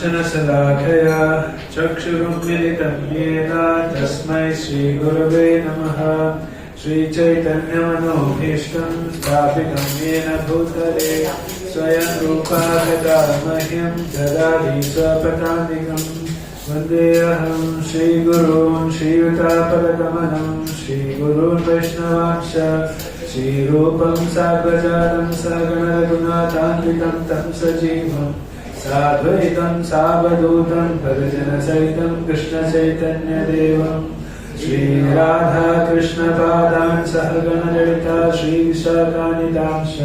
दर्शनशलाखया चक्षुरुन्मिलितं येन तस्मै श्रीगुरवे नमः। श्रीचैतन्यमनोभीष्टं स्थापितं येन भूतले स्वयं रूपा तथा मह्यं ददाति स्वपदान्तिकं। वन्देऽहं श्रीगुरून् श्रीयुतापदकमलं श्रीगुरून् वैष्णवांश्च श्रीरूपं साग्रजातं सगणरघुनाथान्वितं तं सजीवम् साद्वैतं सावधूतं परिजनसहितं कृष्णचैतन्यदेवं श्रीराधा कृष्णपादान् सहगणललिता श्रीशाखान्वितांश्च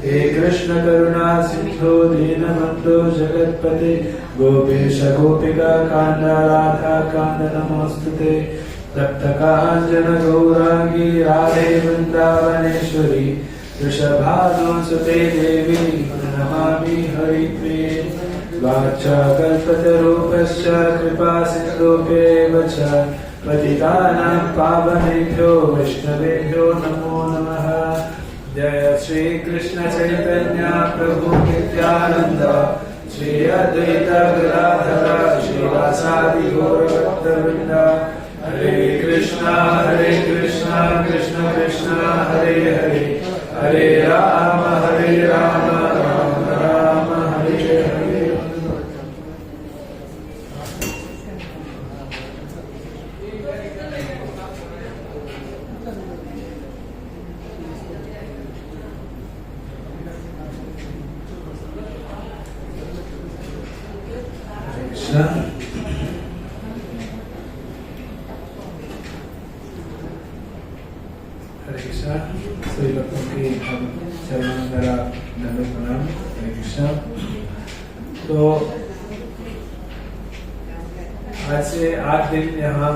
हे कृष्णकरुणा सिन्धो दीनबन्धो जगत्पते गोपेश गोपिका कान्त राधा कान्त नमोऽस्तुते। तप्तकाञ्चन गौराङ्गी राधे वृन्दावनेश्वरी वृषभानुसुते देवी नमामि हरिप्रिये। वाञ्छाकल्पतरूपश्च कृपा सिन्धुभ्येव च पतितानां पावनेभ्यो वैष्णवेभ्यो नमो नमः। जय श्री कृष्ण चैतन्य प्रभु नित्यानंद श्री अद्वैत गदाधर श्रीवासादि गौरभक्तवृन्द। हरे कृष्णा कृष्ण कृष्ण हरे हरे हरे राम राम राम हरे हरे। कृष्ण हरे कृष्णा। सभी भक्तों की हम चरणों में मेरा दंडवत प्रणाम। हरे कृष्णा। तो आज से 8 दिन यहाँ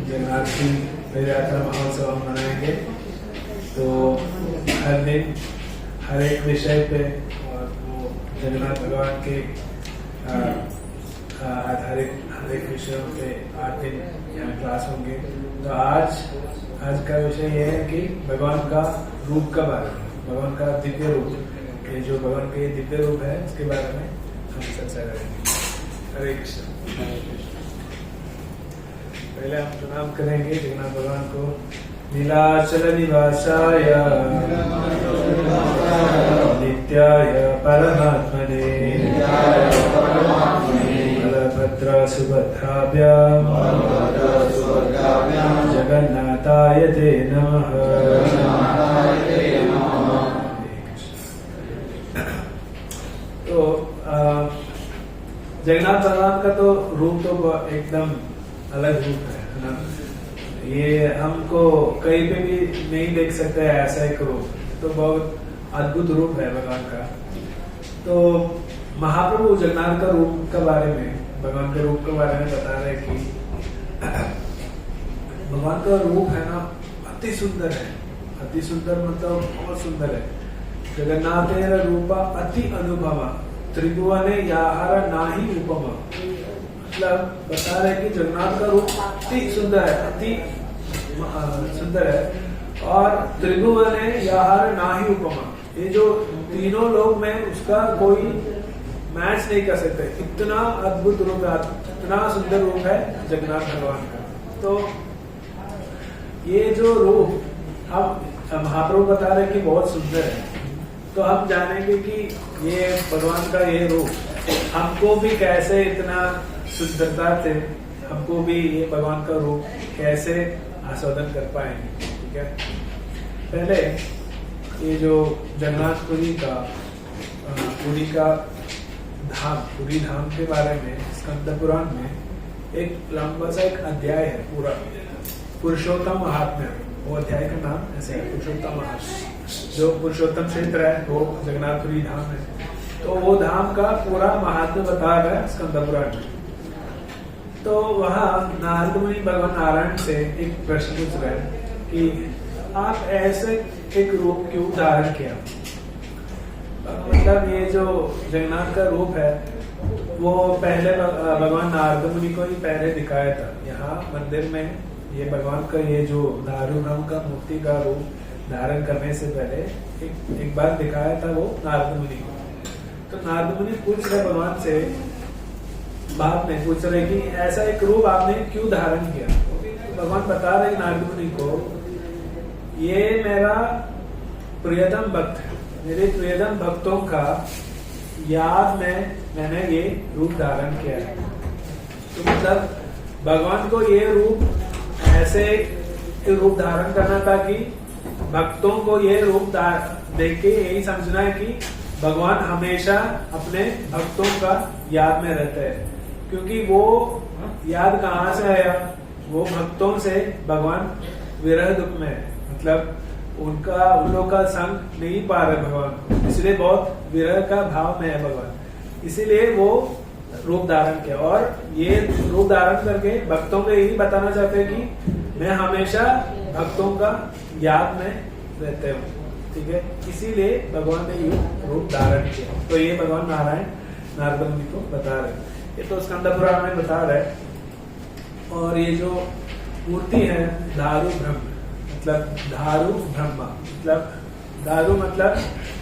जगन्नाथ की यात्रा महोत्सव हम मनाएंगे। तो हर दिन हर एक विषय पे और वो जगन्नाथ भगवान के आधारित हर एक विषयों पे 8 दिन यहाँ क्लास होंगे। तो आज का विषय ये है कि भगवान का रूप का बारे में, भगवान का दिव्य रूप, ये जो भगवान के दिव्य रूप है उसके बारे में हम चर्चा करेंगे। हरे कृष्ण। पहले हम प्रणाम करेंगे जगन्नाथ भगवान को। नीलाचल निवासाय नित्याय परमात्मने बलभद्र सुभद्राभ्यां जगन्नाथाय ते नमः। तो जगन्नाथ भगवान का तो रूप तो एकदम अलग रूप है ना। ये हमको कहीं पे भी नहीं देख सकते है ऐसा एक रूप। तो बहुत अद्भुत रूप है भगवान का। तो महाप्रभु जगन्नाथ का रूप के बारे में, भगवान के रूप के बारे में बता रहे कि भगवान का रूप है ना अति सुंदर है। अति सुंदर मतलब बहुत सुंदर है। जगन्नाथेर रूपा अति अनुभव त्रिभुवने याहर नाही उपमा। मतलब बता रहे कि जगन्नाथ का रूप अति सुंदर है, अति सुंदर है। और त्रिभुवने याहर नाही उपमा, ये जो तीनों लोग में उसका कोई मैच नहीं कर सकते। इतना अद्भुत रूप है, इतना सुंदर रूप है जगन्नाथ भगवान का। तो ये जो रूप हम महाप्रभु बता रहे कि बहुत सुंदर है। तो हम जानेंगे कि ये भगवान का ये रूप हमको भी कैसे इतना सुंदरता से हमको भी ये भगवान का रूप कैसे आस्वादन कर पाएंगे। ठीक है। पहले ये जो जगन्नाथपुरी का धाम, पुरी धाम के बारे में स्कंद पुराण में एक लंबा सा एक अध्याय है पूरा, पुरुषोत्तम महात्म्य। वो अध्याय का नाम ऐसे है, पुरुषोत्तम महात्म्य। जो पुरुषोत्तम क्षेत्र है वो जगन्नाथपुरी धाम है। तो वो धाम का पूरा महात्म्य बता रहा है स्कंद पुराण में। तो वहाँ नारद मुनि भगवान नारायण से एक प्रश्न पूछ रहे हैं कि आप ऐसे एक रूप क्यों धारण किया। मतलब ये जो जगन्नाथ का रूप है वो पहले भगवान नारद मुनि को ही पहले दिखाया था। यहाँ मंदिर में ये भगवान का ये जो दारू नाम का मूर्ति का रूप धारण करने से पहले एक बार दिखाया था वो नारद मुनि को। तो नारद मुनि पूछ रहे भगवान से बात में पूछ रहे कि ऐसा एक रूप आपने क्यों धारण किया। तो भगवान बता रहे नारद मुनि को, ये मेरा प्रियतम भक्त है, मेरे प्रियतम भक्तों का याद में मैंने ये रूप धारण किया है। तो मतलब भगवान को ये रूप ऐसे रूप धारण करना था कि भक्तों को ये रूप देख के यही समझना है कि भगवान हमेशा अपने भक्तों का याद में रहते हैं। क्योंकि वो याद कहाँ से आया, वो भक्तों से भगवान विरह दुख में है, मतलब उन लोग का संग नहीं पा रहे भगवान, इसलिए बहुत विरह का भाव में है भगवान, इसीलिए वो रूप धारण किया। और ये रूप धारण करके भक्तों को यही बताना चाहते हैं कि मैं हमेशा भक्तों का याद में रहते हूँ, ठीक है, इसीलिए भगवान ने ये रूप धारण किया। तो ये भगवान नारायण नारद मुनि को बता रहे, ये तो स्कंद पुराण में बता रहे। और ये जो मूर्ति है दारु ब्रह्म, मतलब दारु ब्रह्मा, मतलब दारु मतलब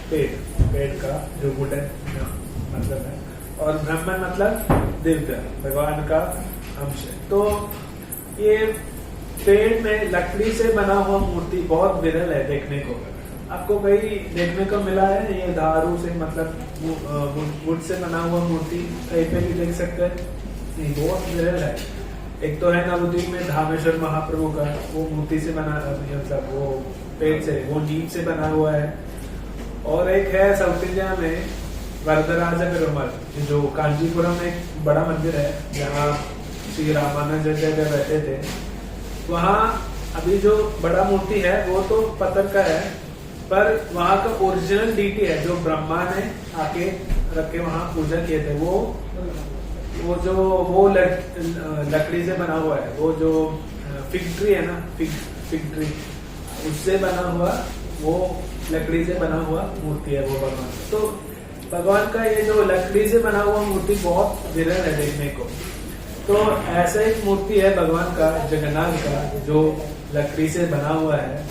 पेट का जो वुडन मतलब है, और ब्रह्मन मतलब दिव्य भगवान का अंश है। तो ये पेड़ में लकड़ी से बना हुआ मूर्ति बहुत विरल है देखने को। आपको कहीं देखने को मिला है ये दारू से मतलब वुड से बना हुआ मूर्ति कहीं पे भी देख सकते हैं? नहीं, बहुत विरल है। एक तो है नवद्वीप में धामेश्वर महाप्रभु का, वो मूर्ति से बना, मतलब वो पेड़ से, वो नीम से बना हुआ है। और एक है साउथ इंडिया में वरदराज पेरुमल, जो कांचीपुरम में एक बड़ा मंदिर है जहाँ श्री रामानुजाचार्य रहते थे। वहाँ अभी जो बड़ा मूर्ति है वो तो पत्थर का है, पर वहाँ का ओरिजिनल डीटी है जो ब्रह्मा ने आके रख के वहाँ पूजा किए थे, वो लकड़ी से बना हुआ है। वो जो फिग ट्री है ना, फिग ट्री, उससे बना हुआ, वो लकड़ी से बना हुआ मूर्ति है वो भगवान। तो भगवान का ये जो लकड़ी से बना हुआ मूर्ति बहुत विरल है देखने को। तो ऐसा एक मूर्ति है भगवान का, जगन्नाथ का, जो लकड़ी से बना हुआ है।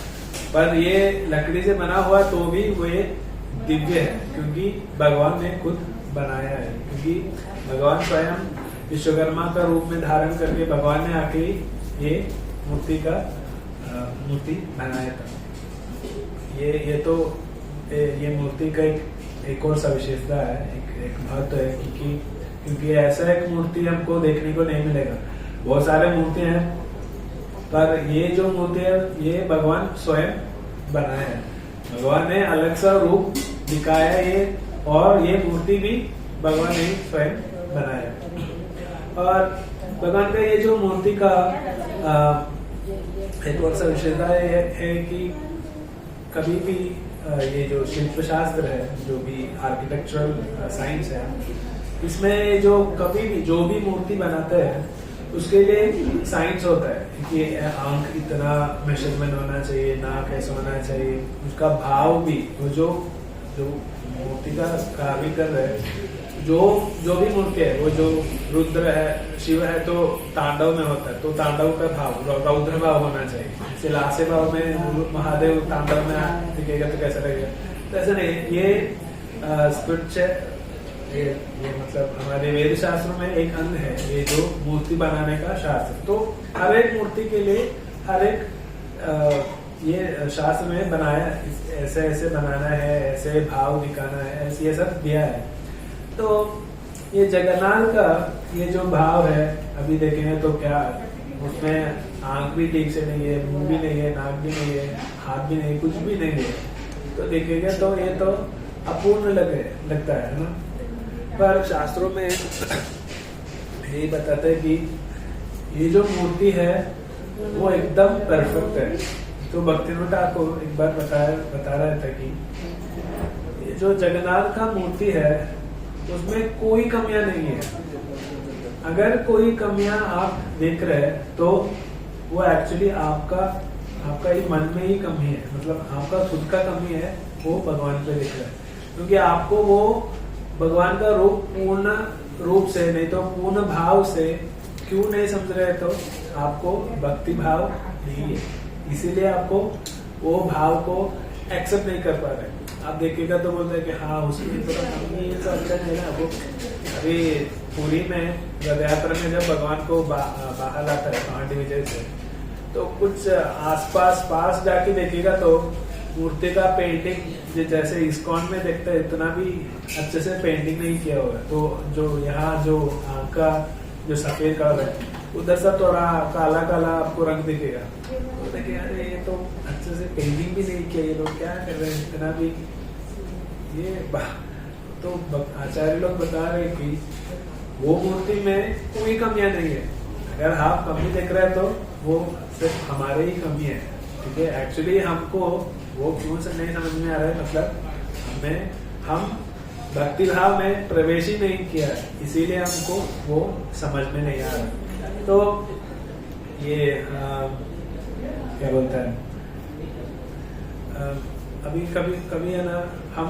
पर ये लकड़ी से बना हुआ तो भी वो ये दिव्य है, क्योंकि भगवान ने खुद बनाया है। क्योंकि भगवान स्वयं विश्वकर्मा का रूप में धारण करके भगवान ने आके ये मूर्ति बनाया था। ये मूर्ति का एक और सविशेषता है, एक महत्व है, क्योंकि ऐसा एक मूर्ति हमको देखने को नहीं मिलेगा। बहुत सारे मूर्ति हैं, पर ये जो मूर्ति है ये भगवान स्वयं बनाया है। भगवान ने अलग सा रूप दिखाया ये, और ये मूर्ति भी भगवान ने स्वयं बनाया। और भगवान का ये जो मूर्ति का एक और सविशेषता है कि कभी भी ये जो शिल्प शास्त्र है, जो भी आर्किटेक्चरल साइंस है, इसमें जो कभी भी जो भी मूर्ति बनाते हैं उसके लिए साइंस होता है कि आंख इतना मेजरमेंट होना चाहिए, नाक ऐसा होना चाहिए, उसका भाव भी, वो जो मूर्ति का कार्य कर रहे हैं, जो भी मूर्ति है, वो जो रुद्र है, शिव है, तो तांडव में होता है, तो तांडव का भाव रौद्र भाव होना चाहिए। जैसे लासे भाव में महादेव तांडव में दिखेगा तो कैसा लगेगा, तो ऐसा नहीं। ये स्पिरिचुअल ये मतलब हमारे वेद शास्त्र में एक अंग है, ये जो मूर्ति बनाने का शास्त्र। तो हर एक मूर्ति के लिए हर एक ये शास्त्र में बनाया, ऐसे ऐसे बनाना है, ऐसे भाव दिखाना है, ऐसे ये सब दिया है। तो ये जगन्नाथ का ये जो भाव है, अभी देखेंगे तो क्या उसमें आंख भी ठीक से नहीं है, मुंह भी नहीं है, नाक भी नहीं है, हाथ भी नहीं, कुछ भी नहीं है, तो देखेंगे तो ये तो अपूर्ण लगता है ना। पर शास्त्रों में यही बताते हैं कि ये जो मूर्ति है वो एकदम परफेक्ट है। तो भक्तिनाथ ठाकुर एक बार बता रहे थे कि ये जो जगन्नाथ का मूर्ति है उसमें कोई कमियां नहीं है। अगर कोई कमियां आप देख रहे हैं तो वो एक्चुअली आपका ही मन में ही कमी है, मतलब आपका खुद का कमी है, वो भगवान पे दिख रहा है। क्योंकि आपको वो भगवान का रूप पूर्ण रूप से नहीं तो पूर्ण भाव से क्यों नहीं समझ रहे, तो आपको भक्ति भाव नहीं है, इसीलिए आपको वो भाव को एक्सेप्ट नहीं कर पा रहे। आप देखिएगा तो बोलते हैं कि हाँ उसकी तो ये तो अच्छा नहीं है ना। वो अभी पुरी में रथ यात्रा में जब भगवान को बाहर लाता है पांडी विजय से, तो कुछ आसपास पास जाके देखिएगा तो मूर्ति का पेंटिंग जैसे इस्कॉन में देखते हैं इतना भी अच्छे से पेंटिंग नहीं किया हुआ है। तो जो यहाँ जो आँख का जो सफेद कलर है उधर से थोड़ा काला काला आपको रंग दिखेगा। तो देखिए अरे ये तो अच्छे से पेंटिंग भी नहीं किया, ये लोग क्या कर रहे हैं इतना भी। ये तो आचार्य लोग बता रहे कि वो मूर्ति में कोई कमियां नहीं है। अगर आप कमी देख रहे हैं तो वो सिर्फ हमारे ही कमी है, ठीक है। एक्चुअली हमको वो क्यों से नहीं समझ में आ रहा है, मतलब हम भक्ति भाव में प्रवेश ही नहीं किया है, इसीलिए हमको वो समझ में नहीं आ रहा। तो ये क्या बोलता है, अभी कभी कभी है ना हम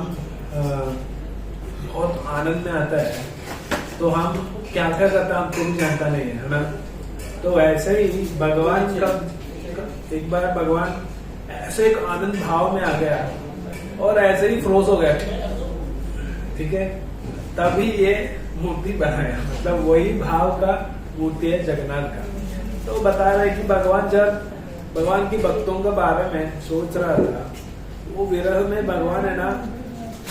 बहुत आनंद में आता है तो हम क्या क्या करते हैं हमको भी जानता नहीं है ना। तो वैसे ही भगवान का एक बार भगवान ऐसे एक आनंद भाव में आ गया और ऐसे ही फ्रोज हो गया, ठीक है। तभी ये मूर्ति बनाया, मतलब वही भाव का मूर्ति है जगन्नाथ का। तो बता रहे कि भगवान जब भगवान की भक्तों के बारे में सोच रहा था, वो विरह में भगवान है ना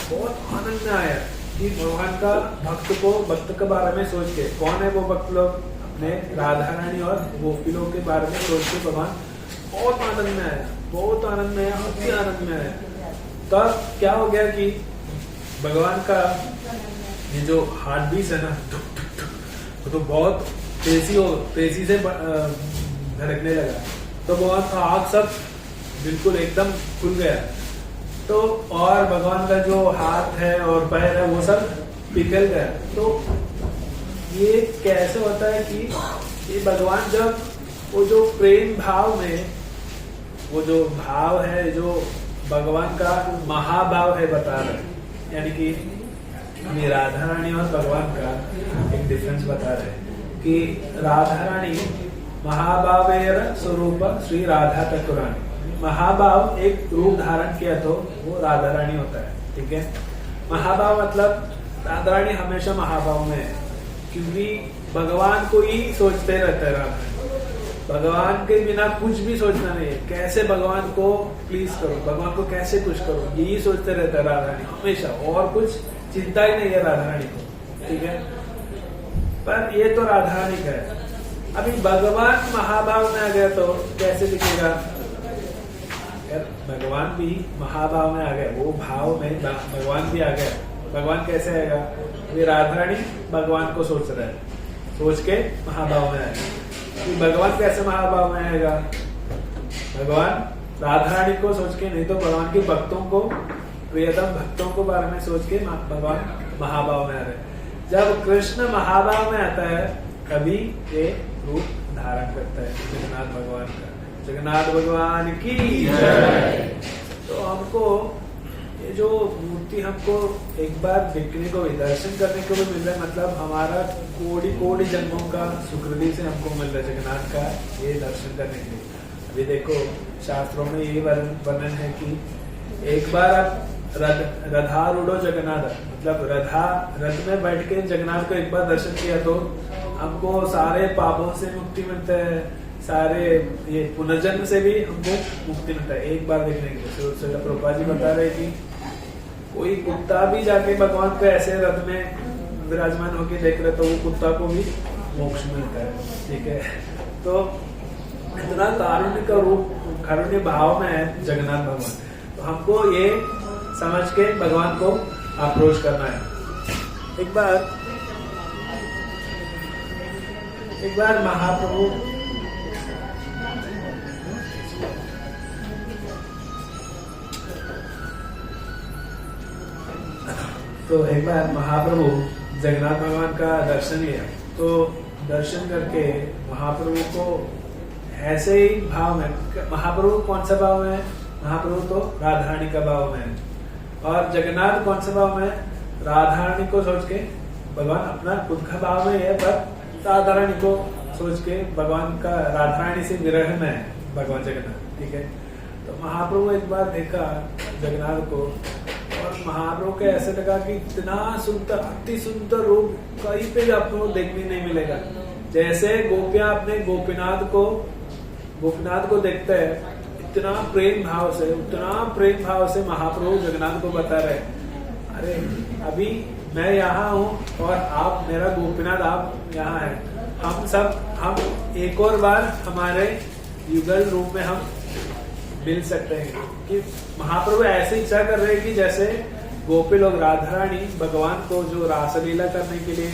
बहुत आनंद में आया कि भगवान का भक्त के बारे में सोच के, कौन है वो भक्त लोग, अपने राधा रानी और गोपी लोग के बारे में सोच के भगवान बहुत आनंद में आया, बहुत आनंद में आया, अति आनंद में आया। तब क्या हो गया कि भगवान का ये जो हार्ट बीट है ना तो बहुत तेजी से धड़कने लगा। तो भगवान का आँख सब बिल्कुल एकदम खुल गया। तो और भगवान का जो हाथ है और पैर है वो सब पिघल गया। तो ये कैसे होता है कि ये भगवान जब वो जो प्रेम भाव में, वो जो भाव है जो भगवान का महाभाव है बता रहे हैं, यानी कि हमें राधा रानी और भगवान का एक डिफरेंस बता रहे हैं कि राधा रानी महाभावेर स्वरूप श्री राधा ठाकुरानी। महाभाव एक रूप धारण किया तो वो राधा रानी होता है, ठीक है। महाभाव मतलब राधा रानी हमेशा महाभाव में है, क्योंकि भगवान को ही सोचते रहते हैं राधा रानी। भगवान के बिना कुछ भी सोचना नहीं है, कैसे भगवान को प्लीज करो, भगवान को कैसे खुश करो, यही सोचते रहता है राधा रानी हमेशा, और कुछ चिंता ही नहीं है राधा रानी को, ठीक है। पर ये तो राधा रानी का है। अभी भगवान महाभाव में आ गया तो कैसे दिखेगा, भगवान भी महाभाव में आ गया, वो भाव में भगवान भी आ गया। भगवान कैसे आएगा, अभी राधा रानी भगवान को सोच रहा है, सोच के महाभाव में आएगा। भगवान कैसे महाभाव में आएगा, भगवान राधा रानी को सोच के नहीं तो भगवान के भक्तों को, प्रियतम भक्तों को बारे में सोच के भगवान महाभाव में आ रहे। जब कृष्ण महाभाव में आता है तभी ये रूप धारण करता है जगन्नाथ भगवान का। जगन्नाथ भगवान की जय। तो हमको ये जो मूर्ति हमको एक बार देखने को, दर्शन करने को भी मिल रहा है, मतलब हमारा कोटि कोटि जन्मों का सुकृति से हमको मिल रहा है जगन्नाथ का ये दर्शन करने के लिए। अभी देखो शास्त्रों में ये वर्णन है कि एक बार आप रथारूढ़ो जगन्नाथ, मतलब रथ में बैठ के जगन्नाथ को एक बार दर्शन किया तो हमको सारे पापों से मुक्ति मिलता है, सारे ये पुनर्जन्म से भी हमको मुक्ति मिलता है एक बार देखने के लिए। प्रभुपाद जी बता रहे कि कोई कुत्ता भी जाके भगवान को ऐसे रथ में विराजमान होके देख रहे तो वो कुत्ता को भी मोक्ष मिलता है, ठीक है। तो इतना कारुण्य का रूप, कारुण्य भाव में है जगन्नाथ भगवान। तो हमको ये समझ के भगवान को अप्रोच करना है। एक बार महाप्रभु जगन्नाथ भगवान का दर्शन लिया। तो दर्शन करके महाप्रभु को ऐसे ही भाव में, महाप्रभु कौन सा भाव में है, महाप्रभु तो राधा रानी का भाव में है, और जगन्नाथ कौन सा भाव में, राधा रानी को सोच के भगवान अपना खुद का भाव में है, पर राधा रानी को सोच के भगवान का, राधा रानी से विरह में है भगवान जगन्नाथ, ठीक है। तो महाप्रभु एक बार देखा जगन्नाथ को महाप्रभु के ऐसे लगा कि इतना सुंदर, अति सुंदर रूप कहीं पे आपको देखने नहीं मिलेगा। जैसे गोपियां अपने गोपीनाथ को देखते हैं, इतना प्रेम भाव से महाप्रभु जगन्नाथ को बता रहे, अरे अभी मैं यहाँ हूँ और आप मेरा गोपीनाथ, आप यहाँ हैं। हम एक और बार हमारे युगल रूप में हम मिल सकते हैं। कि महाप्रभु ऐसे इच्छा कर रहे हैं कि जैसे गोपी लोग राधा रानी भगवान को जो रासलीला करने के लिए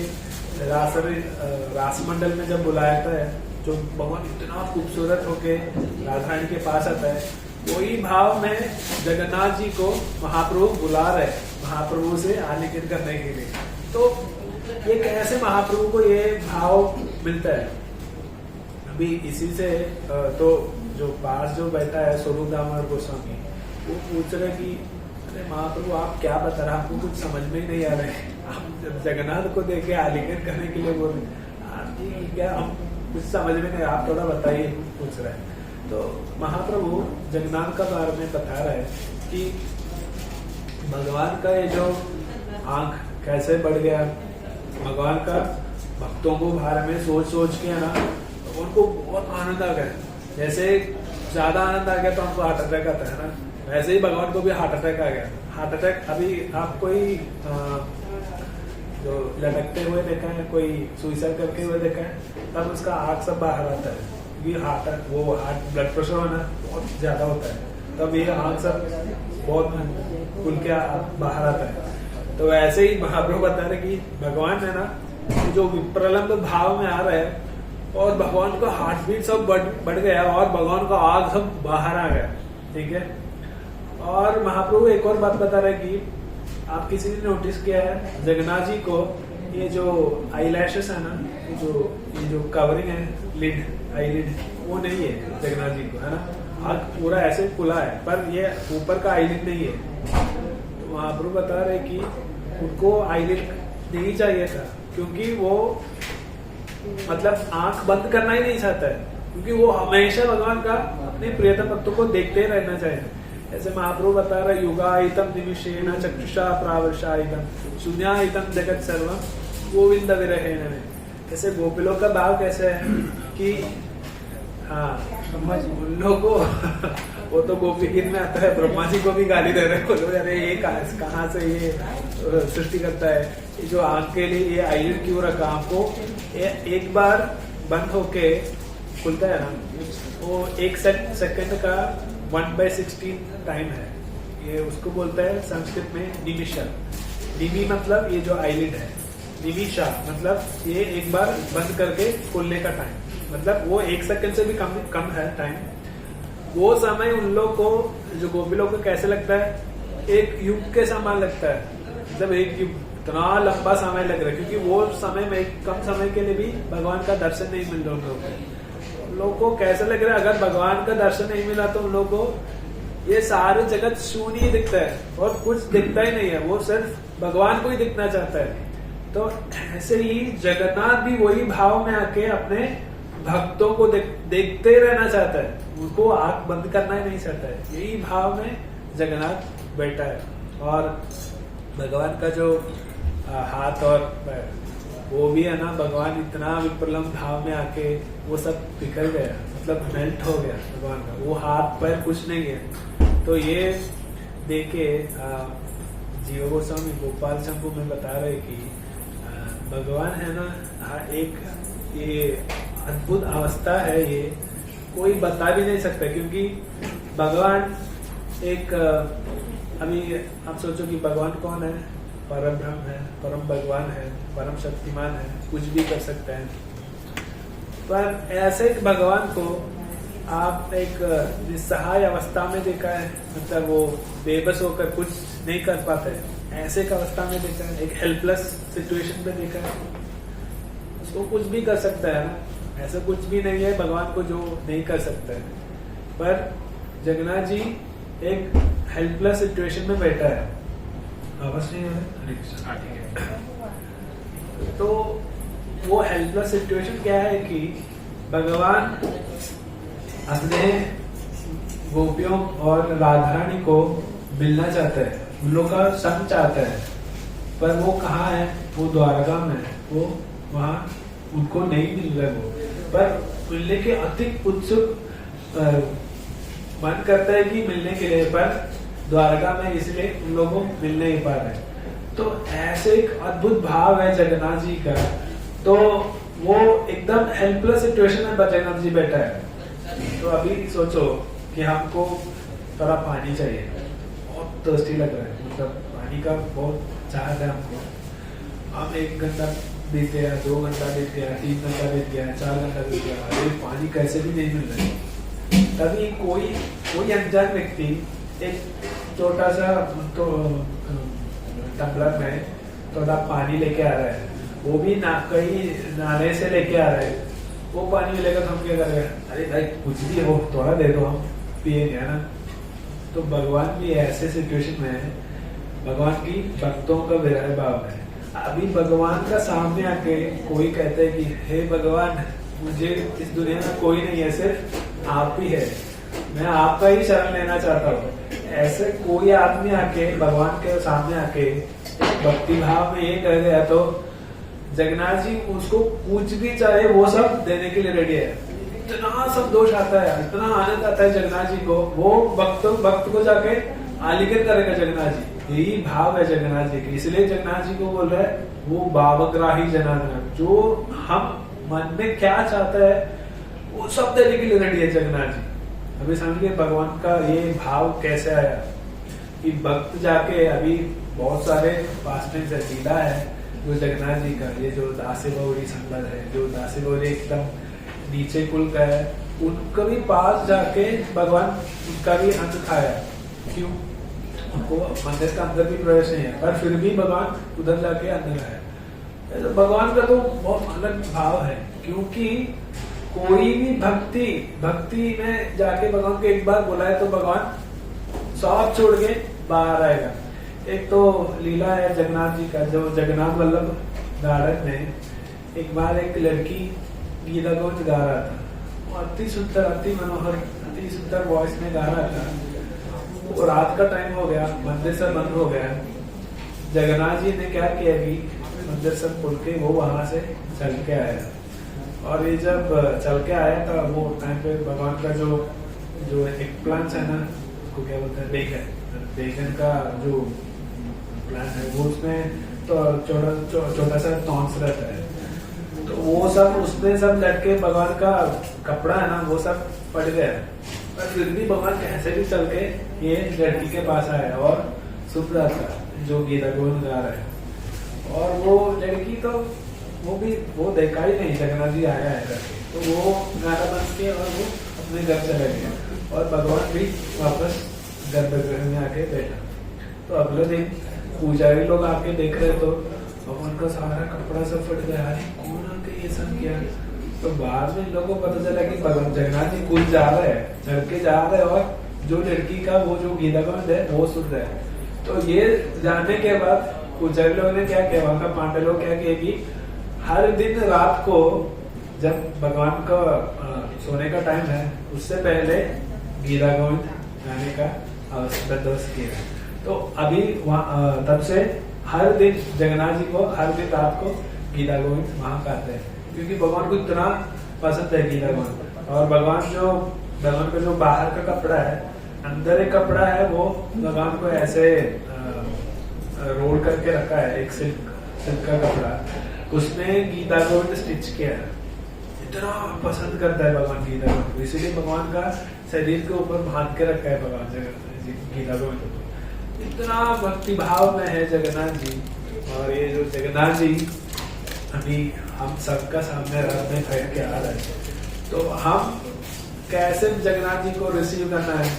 रास मंडल में जब बुलाया है, जो भगवान इतना खूबसूरत होके राधा रानी के पास आता है, वही भाव में जगन्नाथ जी को महाप्रभु बुला रहे महाप्रभु से आलिंगन करने के लिए। तो ये कैसे महाप्रभु को ये भाव मिलता है? अभी इसी से तो जो पास जो बैठा है स्वरूप दामोदर गोस्वामी, वो पूछ रहे कि अरे महाप्रभु आप क्या बता रहे, आपको कुछ समझ में ही नहीं आ रहे, आप जगन्नाथ को देखे आलिंगन करने के लिए बोल रहे, क्या हम कुछ समझ में नहीं, आप थोड़ा बताइए, पूछ रहे हैं। तो महाप्रभु जगन्नाथ का बारे में बता रहे हैं कि भगवान का ये जो आंख कैसे बढ़ गया, भगवान का भक्तों को बारे में सोच के ना उनको बहुत आनंद आ गया। जैसे ज्यादा आनंद आ गया तो हमको हार्ट अटैक आता है ना, वैसे ही भगवान को भी हार्ट अटैक आ गया। हार्ट अटैक अभी आप कोई जो लटकते हुए देखा है, कोई सुइसाइड करके हुए देखा है, तब उसका आंख सब बाहर आता है, क्योंकि हार्ट ब्लड प्रेशर होना बहुत ज्यादा होता है, तब ये आंख सब बहुत खुल के बाहर आता है। तो ऐसे ही महाप्रभु बता रहे कि भगवान है ना जो विप्रलंब भाव में आ रहे हैं और भगवान का हार्ट बीट सब बढ़ गया और भगवान का आग सब बाहर आ गया, ठीक है। और महाप्रभु एक और बात बता रहे कि आप किसी ने नोटिस किया है जगन्नाथ जी को ये जो आई लैशेस है ना, ये जो कवरिंग है लिड, आई लिड, वो नहीं है जगन्नाथ जी को, है ना। आग पूरा ऐसे खुला है पर ये ऊपर का आई लिड नहीं है। तो महाप्रभु बता रहे कि उनको आई लिड नहीं चाहिए था, क्योंकि वो मतलब आंख बंद करना ही नहीं चाहता है, क्योंकि वो हमेशा भगवान का अपने प्रियतम भक्तों को देखते ही रहना चाहिए। ऐसे महाप्रभु बता रहे युगायितम निमिषेण चक्षुषा प्रावर्षायितम शून्यायितम जगत सर्वम गोविंद विरहेण में। कैसे गोपिलों का भाव कैसे है कि हाँ उन लोगों को वो तो गोपी गीत में आता है, ब्रह्मा जी को भी गाली दे रहे हैं, अरे ये कहाँ से ये सृष्टि करता है, ये जो आंख के लिए ये आईलिड क्यों रखा, आपको एक बार बंद होके खुलता है ना, वो 1 सेकंड का 1/16 टाइम है, ये उसको बोलता है संस्कृत में निमिषा। निमि मतलब ये जो आईलिड है, निमिषा मतलब ये एक बार बंद करके खोलने का टाइम, मतलब वो 1 सेकंड से भी कम है टाइम। वो समय उन लोग को, जो गोपी लोग को कैसे लगता है, एक युग के समान लगता है, मतलब एक युग, इतना लंबा समय लग रहा है, क्योंकि वो समय में कम समय के लिए भी भगवान का दर्शन नहीं मिल रहा उन लोगों को। कैसा लग रहा है, अगर भगवान का दर्शन नहीं मिला तो उन लोगों को ये सारे जगत शून्य ही दिखता है और कुछ दिखता ही नहीं है, वो सिर्फ भगवान को ही दिखना चाहता है। तो ऐसे ही जगन्नाथ भी वही भाव में आके अपने भक्तों को देखते रहना चाहता है, उनको आंख बंद करना ही नहीं चाहता है। यही भाव में जगन्नाथ बैठा है। और भगवान का जो हाथ और पैर, वो भी है ना, भगवान इतना विप्रलंब भाव में आके वो सब बिखर गया, मतलब मेल्ट हो गया भगवान का, वो हाथ पैर कुछ नहीं है। तो ये देखे जीव गोस्वामी गोपाल शंभू में बता रहे कि भगवान है ना, एक ये अद्भुत अवस्था है, ये कोई बता भी नहीं सकता, क्योंकि भगवान एक अभी आप सोचो कि भगवान कौन है, परम ब्रह्म है, परम भगवान है, परम शक्तिमान है, कुछ भी कर सकता है। पर ऐसे एक भगवान को आप एक निस्सहाय अवस्था में देखा है, मतलब वो बेबस होकर कुछ नहीं कर पाते है, ऐसे एक अवस्था में देखा है, एक हेल्पलेस सिचुएशन में देखा है। उसको कुछ भी कर सकता है ना, ऐसा कुछ भी नहीं है भगवान को जो नहीं कर सकता है। पर जगन्नाथ जी एक हेल्पलेस सिचुएशन में बैठा है, आवाज नहीं है। तो वो हेल्पलेस सिचुएशन क्या है कि भगवान अपने गोपियों और राधा रानी को मिलना चाहता है, उन लोग का संग चाहता है, पर वो कहाँ है, वो द्वारका में है, वो वहाँ उनको नहीं मिल रहा वो, पर मिलने के अतिक उत्सुक मन करता है कि मिलने के लिए, पर द्वारका में इसलिए उन लोगों को मिल नहीं पा रहे। तो ऐसे एक अद्भुत भाव है जगन्नाथ जी का। तो वो एकदम हेल्पलेस सिचुएशन में जगन्नाथ जी बैठा है। तो अभी सोचो कि हमको थोड़ा पानी चाहिए, बहुत टर्स्टी लग रहा है, मतलब पानी का बहुत चाहत है हमको। हम 1 घंटा बीत गया, 2 घंटा बीत गया, 3 घंटा बीत गया, 4 घंटा बीत गया, अरे पानी कैसे भी नहीं मिल रहा है। तभी कोई अनजान व्यक्ति एक छोटा सा तो टम्बलर में थोड़ा पानी लेके आ रहा है, वो भी कहीं नाले से लेके आ रहा है। वो पानी लेकर हम क्या कर रहे हैं, अरे भाई कुछ भी हो थोड़ा दे दो, हम पिएंगे, है ना। तो भगवान भी ऐसे सिचुएशन में है, भगवान की भक्तों का विरह भाव है। अभी भगवान का सामने आके कोई कहता है कि हे भगवान, मुझे इस दुनिया में कोई नहीं है, सिर्फ आप ही है, मैं आपका ही शरण लेना चाहता हूँ। ऐसे कोई आदमी आके भगवान के सामने आके भक्ति भाव में ये कह गया, तो जगन्नाथ जी उसको कुछ भी चाहे वो सब देने के लिए रेडी है। इतना संतोष आता है, इतना आनंद आता है जगन्नाथ जी को, वो भक्त को जाके आलिंगन करेगा जगन्नाथ जी। यही भाव है जगन्नाथ जी की, इसलिए जगन्नाथ जी को बोल रहा है वो भावग्राही जनार्दन, जो हम मन में क्या चाहता है वो सब देने के लिए रेडी है जगन्नाथ जी। अभी समझिए भगवान का ये भाव कैसे आया कि भक्त जाके, अभी बहुत सारे पास्ट में लीला है जो जगन्नाथ जी का, ये जो दासी गौरी संबंध है, जो दासी गौरी एकदम नीचे कुल का है, उनका भी पास जाके भगवान उनका भी अन्न खाया। क्यों? उनको मंदिर का अंदर भी प्रवेश नहीं है, पर फिर भी भगवान उधर जाके अन्न खाया। तो भगवान का तो बहुत अलग भाव है, क्योंकि कोई भी भक्ति में जाके भगवान को एक बार बुलाए तो भगवान सब छोड़ के बाहर आएगा। एक तो लीला है जगन्नाथ जी का, जो जगन्नाथ वल्लभ गार्डन में एक बार एक लड़की गीता गोविंद गा रहा था, वो अति सुंदर, अति मनोहर, अति सुंदर वॉइस में गा रहा था। वो रात का टाइम हो गया, मंदिर सब बंद हो गया। जगन्नाथ जी ने क्या किया कि मंदिर सब खोल के वो वहां से चल के आया, और ये जब चल के आया था वो टाइम पे भगवान का जो एक प्लांट है ना, उसको क्या बोलते हैं, बेगन का जो प्लांट है, वो उसमें तो छोटा सा टॉन्स रहता है, तो वो सब उसमें सब लटके भगवान का कपड़ा है ना वो सब पड़ गया। पर फिर भी भगवान कैसे भी चल के ये लड़की के पास आया और सुन रहा था जो गीता गोविंद गा रहा है। और वो लड़की तो वो देखा ही नहीं जगन्नाथ जी आया है करके, तो वो गाना बन के और वो अपने घर चला गया, और भगवान भी वापस गर्भगृह में आके बैठा। तो अगले दिन पुजारी लोग आके देख रहे तो भगवान का सारा कपड़ा सब फट गया, अरे कौन आके ये सब किया। तो बाद में लोगों को पता चला कि भगवान जगन्नाथ जी कुछ जा रहे हैं, चढ़ के जा रहे हैं, और जो लड़की का वो जो गीता गोविंद है वो सुन रहे हैं। तो ये जानने के बाद पुजारी लोग ने क्या किया, वहां का पांडे लोग क्या किया कि हर दिन रात को जब भगवान का सोने का टाइम है उससे पहले गीता गोविंद गाने का बंदोबस्त किया। तो अभी तब से हर दिन जगन्नाथ जी को हर दिन रात को गीता गोविंद वहां गाते हैं, क्योंकि भगवान को इतना पसंद है गीता गोविंद। और भगवान का जो बाहर का कपड़ा है, अंदर एक कपड़ा है, वो भगवान को ऐसे रोल करके रखा है, एक सिल्क का कपड़ा, उसमें गीता गोविंद स्टिच किया है। इतना पसंद करता है भगवान गीता गोविंद, इसीलिए भगवान का शरीर के ऊपर बांध के रखा है भगवान गीता गोविंद। इतना भक्ति भाव में है जगन्नाथ जी। और ये जो जगन्नाथ जी अभी हम सबका सामने रात में बैठ के आ रहे हैं, तो हम कैसे जगन्नाथ जी को रिसीव करना है।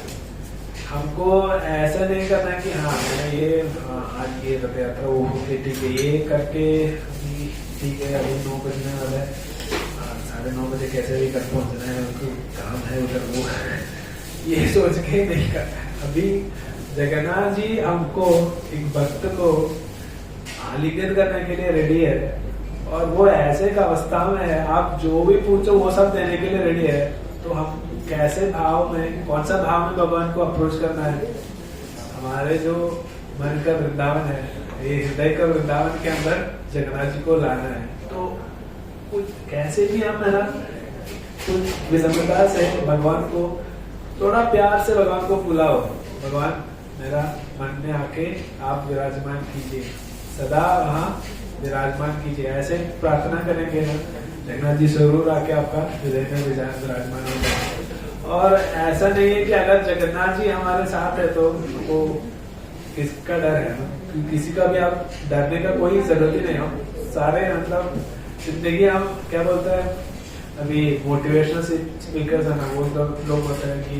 हमको ऐसा नहीं करना है कि हाँ मैंने ये आज ये रथ यात्रा वो ठीक है ये करके ठीक है, अभी 9 बजने वाला है, 9:30 बजे कैसे भी कर पहुंचना है, उनको काम है उधर वो है, ये सोच के नहीं करना है। अभी जगन्नाथ जी हमको एक भक्त को आलिंगन करने के लिए रेडी है, और वो ऐसे एक अवस्था में है, आप जो भी पूछो वो सब देने के लिए रेडी है। तो हम कैसे भाव में, कौन सा भाव में भगवान को अप्रोच करना है। हमारे जो मन का वृंदावन है, ये हृदय का वृंदावन के अंदर जगन्नाथ जी को लाना है। तो कुछ कैसे भी हम है ना, कुछ विनम्रता से भगवान को थोड़ा प्यार से भगवान को बुलाओ, भगवान मेरा मन में आके आप विराजमान कीजिए, सदा वहाँ विराजमान कीजिए। ऐसे प्रार्थना करेंगे ना, जगन्नाथ जी जरूर आके आपका हृदय में विराजमान हो जाए। और ऐसा नहीं है कि अगर जगन्नाथ जी हमारे साथ है तो वो किसका डर है ना, किसी का भी आप डरने का कोई जरूरत ही नहीं हो। सारे मतलब जिंदगी हम क्या बोलते हैं, अभी मोटिवेशनल स्पीकर्स है ना, वो लोग बोलते हैं कि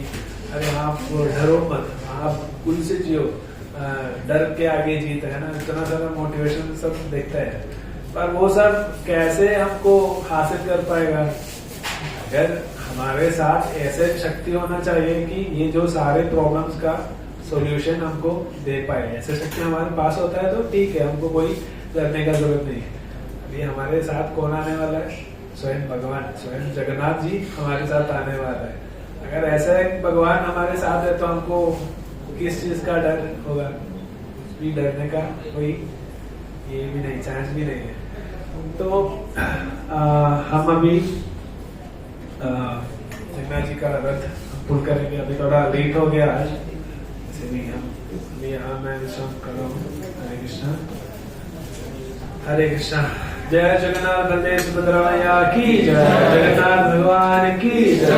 अरे आप डरो मत, आप कुल से जियो, डर के आगे जीत है ना, इतना सारा मोटिवेशन सब देखता है। पर वो सब कैसे हमको हासिल कर पाएगा? अगर हमारे साथ ऐसे शक्ति होना चाहिए कि ये जो सारे प्रॉब्लम्स का सॉल्यूशन हमको दे पाए, ऐसे शक्ति हमारे पास होता है तो ठीक है, हमको कोई डरने का जरूरत नहीं है। अभी हमारे साथ कौन आने वाला है? स्वयं भगवान, स्वयं जगन्नाथ जी हमारे साथ आने वाला है। अगर ऐसा है भगवान हमारे साथ है तो हमको किस चीज का डर होगा? कुछ भी डरने का कोई ये भी नहीं, चांस भी नहीं है। तो हम अभी जगन्नाथ जी का रथ पुल करेंगे। अभी थोड़ा लेट हो गया आज, इसे भी हम अभी यहाँ मैं विश्राम कर रहा हूँ। हरे कृष्णा हरे कृष्णा। जय जगन्नाथ बलदेव सुभद्रा की जय, जगन्नाथ भगवान की जय।